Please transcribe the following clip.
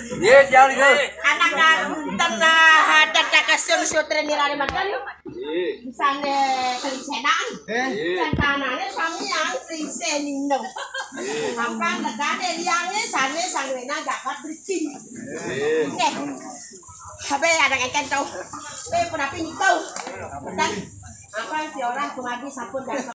Iya, jangan itu. Anak tengah data kasih sutren nilai makan. Misalnya kelisenan, santananya suami yang kelisenino. Makan negara yang sana sangrena dapat bercin. Oke, tapi ada yang kentau. Pernah pintu. Dan apa sih orang kemari sapun dan